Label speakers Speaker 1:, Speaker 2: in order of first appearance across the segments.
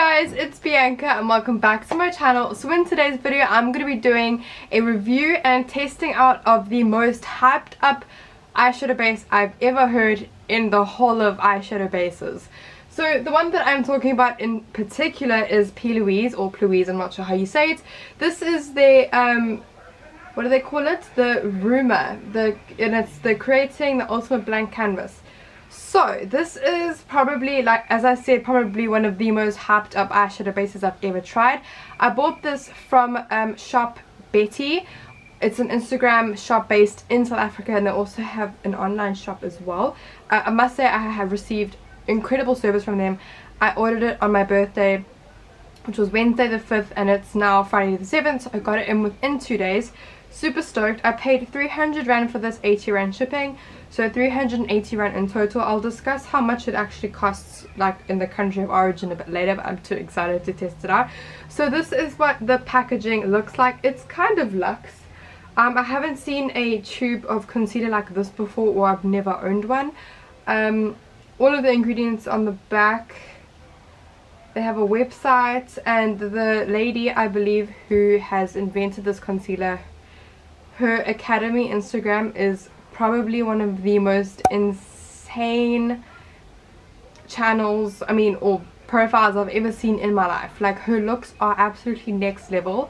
Speaker 1: guys, it's Bianca and welcome back to my channel. So in today's video I'm going to be doing a review and testing out of the most hyped up eyeshadow base I've ever heard in the whole of eyeshadow bases. So the one that I'm talking about in particular is P.Louise, or P.Louise, I'm not sure how you say it. This is the what do they call it? The Rumour, and it's the Creating the Ultimate Blank Canvas. So this is probably, like as I said, probably one of the most hyped up eyeshadow bases I've ever tried. I bought this from Shop Betty. It's an Instagram shop based in South Africa, and they also have an online shop as well. I must say I have received incredible service from them. I ordered it on my birthday, which was Wednesday the 5th, and it's now Friday the 7th, so I got it in within 2 days. Super stoked. I paid 300 rand for this, 80 rand shipping, so 380 rand in total. I'll discuss how much it actually costs, like in the country of origin, a bit later, but I'm too excited to test it out. So this is what the packaging looks like. It's kind of luxe. I haven't seen a tube of concealer like this before, or I've never owned one. All of the ingredients on the back. They have a website, and the lady, I believe, who has invented this concealer, her academy Instagram is probably one of the most insane channels, or profiles I've ever seen in my life. Like, her looks are absolutely next level.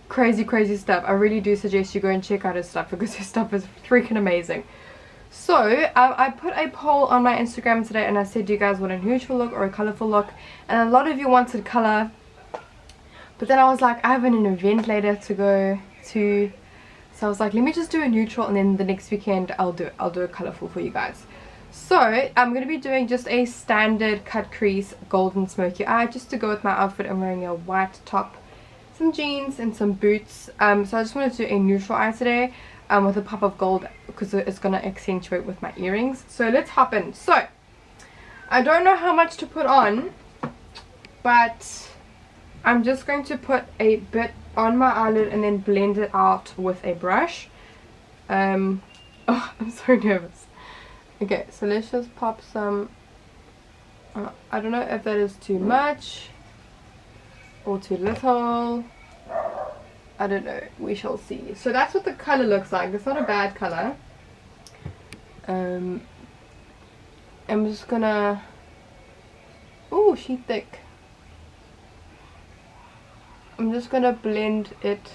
Speaker 1: Crazy stuff. I really do suggest you go and check out her stuff, because her stuff is freaking amazing. So I put a poll on my Instagram today, and I said, do you guys want a neutral look or a colorful look? And a lot of you wanted color, but then I was like, I have an event later to go to, so I was like, let me just do a neutral, and then the next weekend I'll do a colorful for you guys. So I'm going to be doing just a standard cut crease golden smoky eye, just to go with my outfit. I'm wearing a white top, some jeans and some boots. So I just wanted to do a neutral eye today, with a pop of gold, because it's going to accentuate with my earrings. So let's hop in. So I don't know how much to put on, but I'm just going to put a bit on my eyelid and then blend it out with a brush. Oh, I'm so nervous. Okay, so let's just pop some. I don't know if that is too much or too little. I don't know, we shall see. So that's what the color looks like. It's not a bad color. I'm just gonna, oh, she's thick. I'm just gonna blend it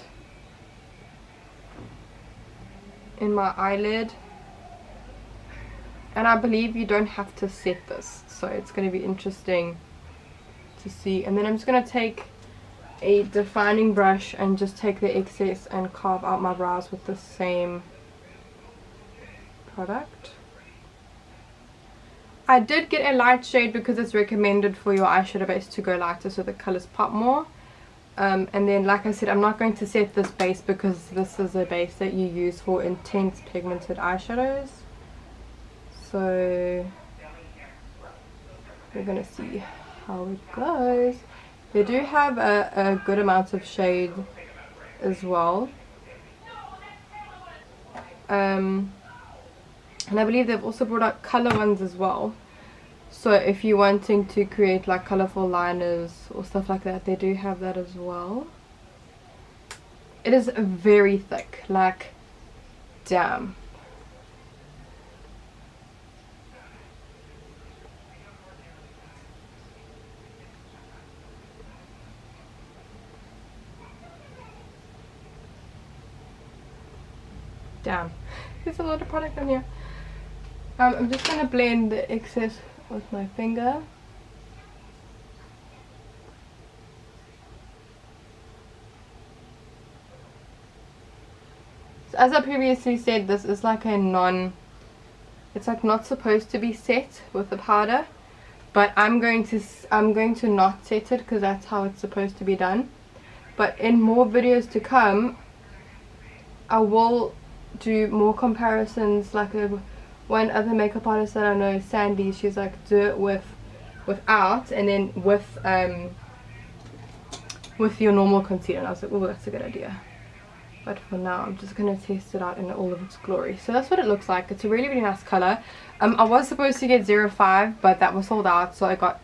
Speaker 1: in my eyelid, and I believe you don't have to set this, so it's gonna be interesting to see. And then I'm just gonna take a defining brush and just take the excess and carve out my brows with the same product. I did get a light shade because it's recommended for your eyeshadow base to go lighter so the colors pop more. And then, like I said, I'm not going to set this base because this is a base that you use for intense pigmented eyeshadows. So we're gonna see how it goes. They do have a good amount of shade as well. And I believe they've also brought out color ones as well. So if you're wanting to create like colorful liners or stuff like that, they do have that as well. It is very thick, like, damn. Damn, there's a lot of product on here. I'm just going to blend the excess with my finger. So as I previously said, this is like a it's like not supposed to be set with the powder, but I'm going to not set it because that's how it's supposed to be done. But in more videos to come, I will do more comparisons. Like one other makeup artist that I know, Sandy, she's like, do it without, and then with your normal concealer. And I was like, oh, that's a good idea. But for now, I'm just going to test it out in all of its glory. So that's what it looks like. It's a really nice color. I was supposed to get 05, but that was sold out, so I got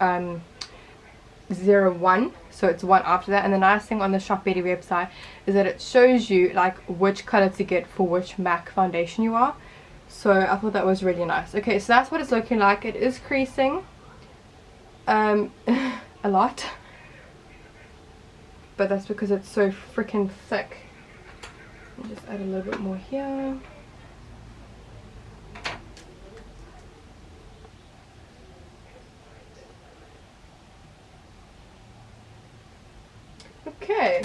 Speaker 1: 01, so it's one after that. And the nice thing on the Shop Betty website is that it shows you like which color to get for which MAC foundation you are. So I thought that was really nice. Okay, so that's what it's looking like. It is creasing a lot, but that's because it's so freaking thick. I'll just add a little bit more here. Okay,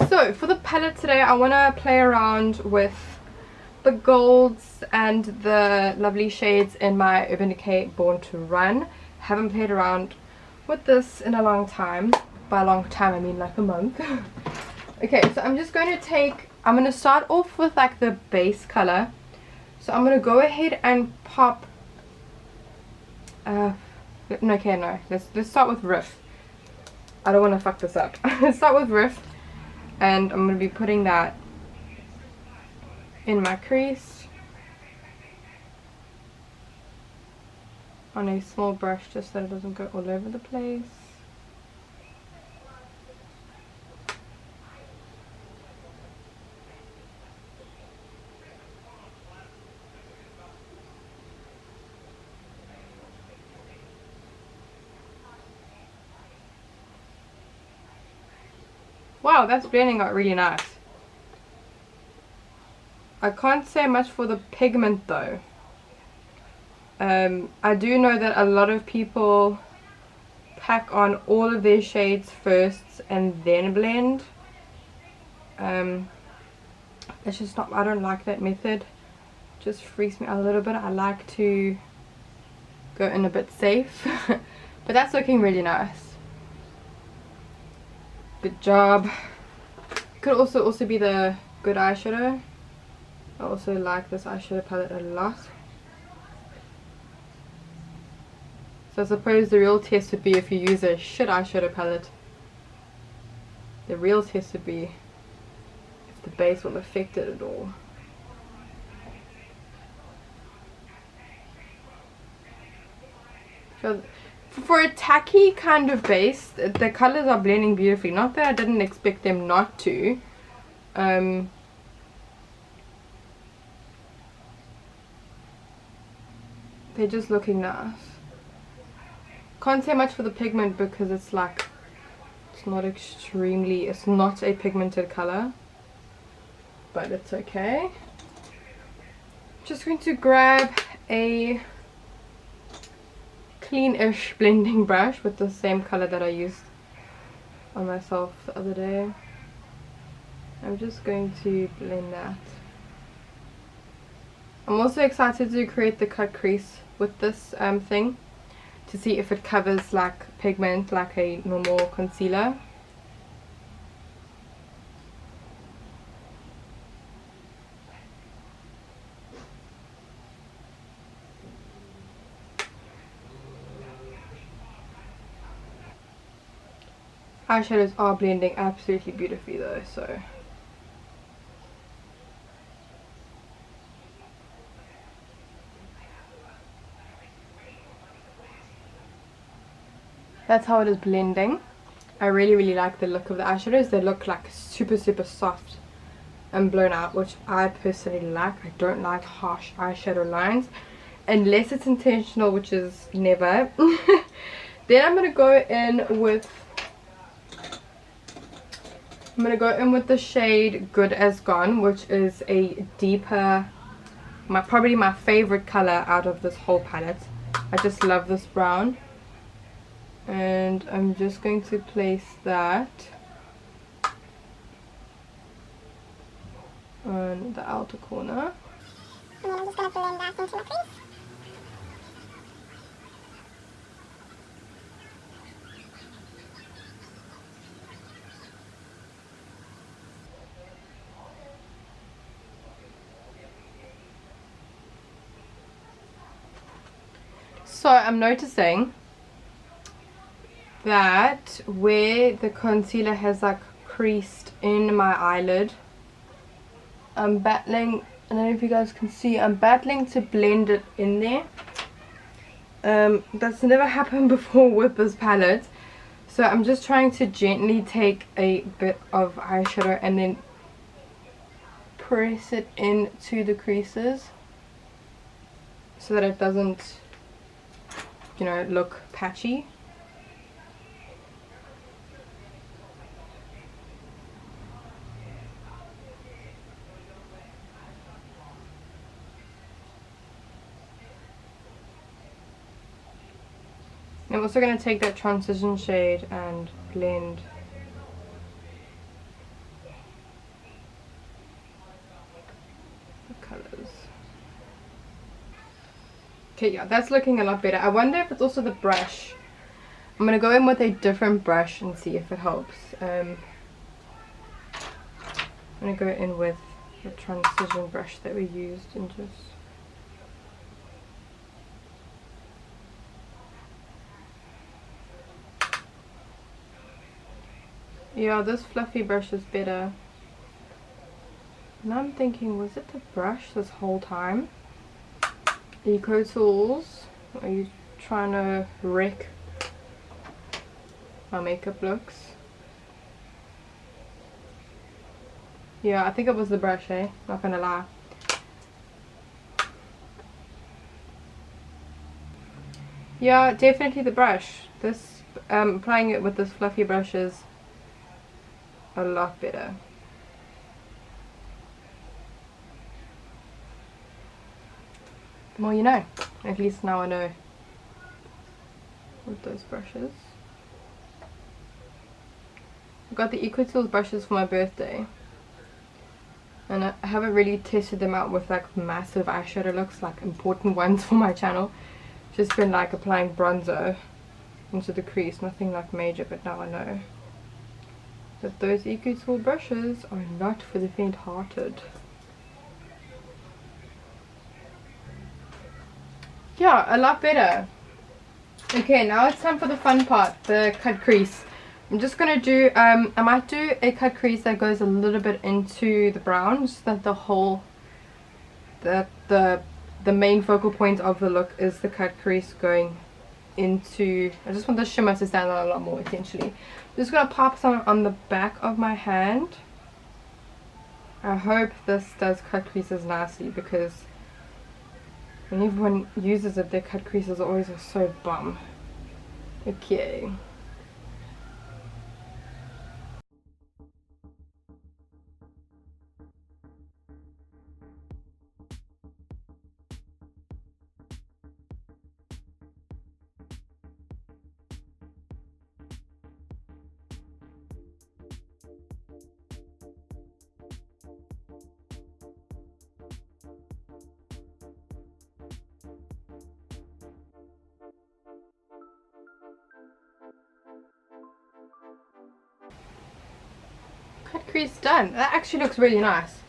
Speaker 1: so for the palette today, I want to play around with the golds and the lovely shades in my Urban Decay Born to Run. Haven't played around with this in a long time. By a long time I mean like a month. Okay, so I'm just going to start off with like the base color. So I'm going to go ahead and pop no, let's start with Riff. I don't want to fuck this up. Let's start with Riff, and I'm going to be putting that in my crease on a small brush just so it doesn't go all over the place. Wow, that's blending out really nice. I can't say much for the pigment though. I do know that a lot of people pack on all of their shades first and then blend. It's just not, I don't like that method. It just freaks me out a little bit. I like to go in a bit safe. But that's looking really nice. Good job. Could also be the good eyeshadow. I also like this eyeshadow palette a lot. So I suppose the real test would be if you use a shit eyeshadow palette. The real test would be if the base will affect it at all. So for a tacky kind of base, the colors are blending beautifully. Not that I didn't expect them not to. They're just looking nice. Can't say much for the pigment because it's like, it's not a pigmented color, but it's okay. Just going to grab a clean-ish blending brush with the same color that I used on myself the other day. I'm just going to blend that. I'm also excited to create the cut crease with this thing to see if it covers like pigment like a normal concealer. Eyeshadows are blending absolutely beautifully though, so that's how it is blending. I really like the look of the eyeshadows. They look like super soft and blown out, which I personally like. I don't like harsh eyeshadow lines unless it's intentional, which is never. Then I'm gonna go in with the shade Good As Gone, which is a deeper, probably my favorite color out of this whole palette. I just love this brown. And I'm just going to place that on the outer corner. And then I'm just going to blend that into my crease. So I'm noticing that where the concealer has like creased in my eyelid, I'm battling, I don't know if you guys can see, I'm battling to blend it in there. That's never happened before with this palette. So I'm just trying to gently take a bit of eyeshadow and then press it into the creases so that it doesn't, you know, look patchy. I'm also going to take that transition shade and blend the colors. Okay, yeah, that's looking a lot better. I wonder if it's also the brush. I'm going to go in with a different brush and see if it helps. I'm going to go in with the transition brush that we used and just... Yeah, this fluffy brush is better. And I'm thinking, was it the brush this whole time? Eco Tools, are you trying to wreck my makeup looks? Yeah, I think it was the brush, eh? Not gonna lie. Yeah, definitely the brush. This, applying it with this fluffy brush is a lot better. Well, you know, at least now I know with those brushes. I got the Eco Tools brushes for my birthday, and I haven't really tested them out with like massive eyeshadow looks, like important ones for my channel. Just been like applying bronzer into the crease, nothing like major, but now I know that those Eco Tool brushes are not for the faint-hearted. Yeah, a lot better. Okay, now it's time for the fun part, the cut crease. I'm just gonna do, I might do a cut crease that goes a little bit into the brown, so that the whole, the main focal point of the look is the cut crease going into, I just want the shimmer to stand out a lot more essentially. I'm just going to pop some on the back of my hand. I hope this does cut creases nicely, because when everyone uses it, their cut creases always are so bum. Okay. Cut crease done. That actually looks really nice.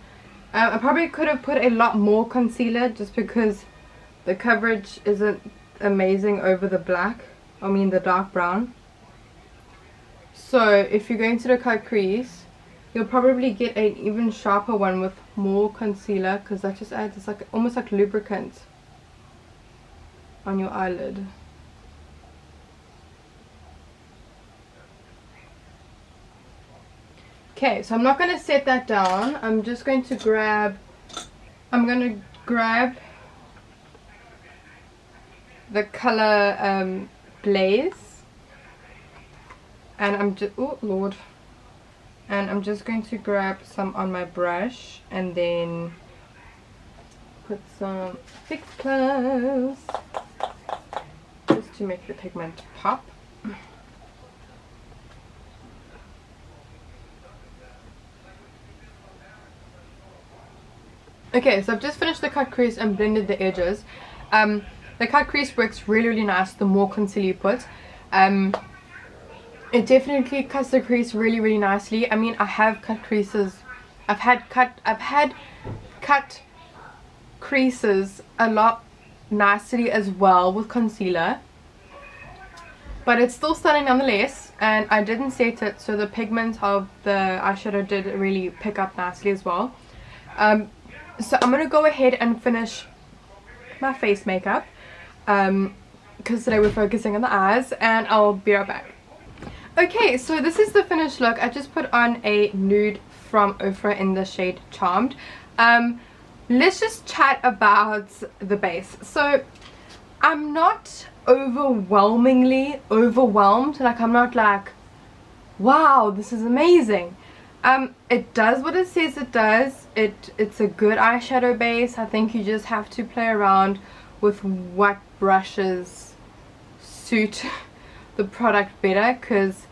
Speaker 1: I probably could have put a lot more concealer just because the coverage isn't amazing over the black, I mean the dark brown. So if you're going to do a cut crease, you'll probably get an even sharper one with more concealer, because that just adds, it's like almost like lubricant on your eyelid. Okay, so I'm not going to set that down. I'm just going to grab, the color Blaze, and I'm just, oh lord, and I'm just going to grab some on my brush and then put some Fix Plus just to make the pigment pop. Okay, so I've just finished the cut crease and blended the edges. The cut crease works really, really nice the more concealer you put. It definitely cuts the crease really, really nicely. I mean, I have cut creases. I've had cut creases a lot nicely as well with concealer. But it's still stunning nonetheless, and I didn't set it, so the pigment of the eyeshadow did really pick up nicely as well. So I'm going to go ahead and finish my face makeup. because today we're focusing on the eyes, and I'll be right back. Okay, so this is the finished look. I just put on a nude from Ofra in the shade Charmed. Let's just chat about the base. So I'm not overwhelmingly overwhelmed. Like, I'm not like, wow, this is amazing. It does what it says it does. It's a good eyeshadow base. I think you just have to play around with what brushes suit the product better, because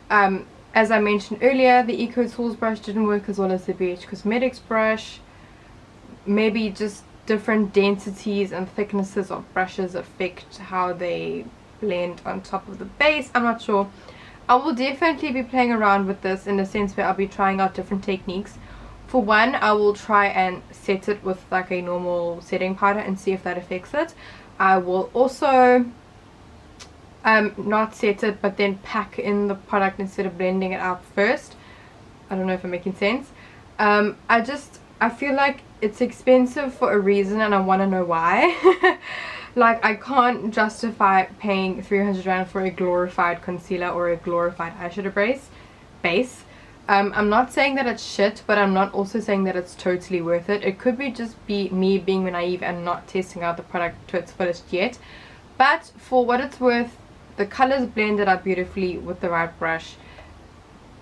Speaker 1: as I mentioned earlier, the Eco Tools brush didn't work as well as the BH Cosmetics brush. Maybe just different densities and thicknesses of brushes affect how they blend on top of the base. I'm not sure. I will definitely be playing around with this in the sense where I'll be trying out different techniques. For one, I will try and set it with like a normal setting powder and see if that affects it. I will also not set it, but then pack in the product instead of blending it out first. I don't know if I'm making sense. I feel like it's expensive for a reason, and I want to know why. Like, I can't justify paying 300 rand for a glorified concealer or a glorified eyeshadow base. I'm not saying that it's shit, but I'm not also saying that it's totally worth it. It could be just me being naive and not testing out the product to its fullest yet. But for what it's worth, the colors blended out beautifully with the right brush.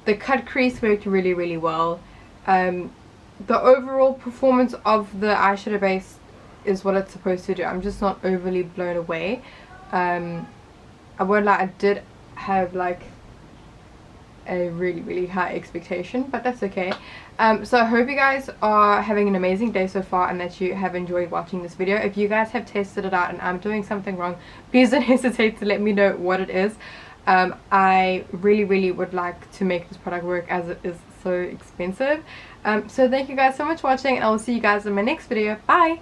Speaker 1: The cut crease worked really, really well. The overall performance of the eyeshadow base is what it's supposed to do. I'm just not overly blown away. I won't lie, I did have like a really, really high expectation, but that's okay. So I hope you guys are having an amazing day so far and that you have enjoyed watching this video. If you guys have tested it out and I'm doing something wrong, please don't hesitate to let me know what it is. I really would like to make this product work, as it is so expensive. So thank you guys so much for watching, and I will see you guys in my next video. Bye!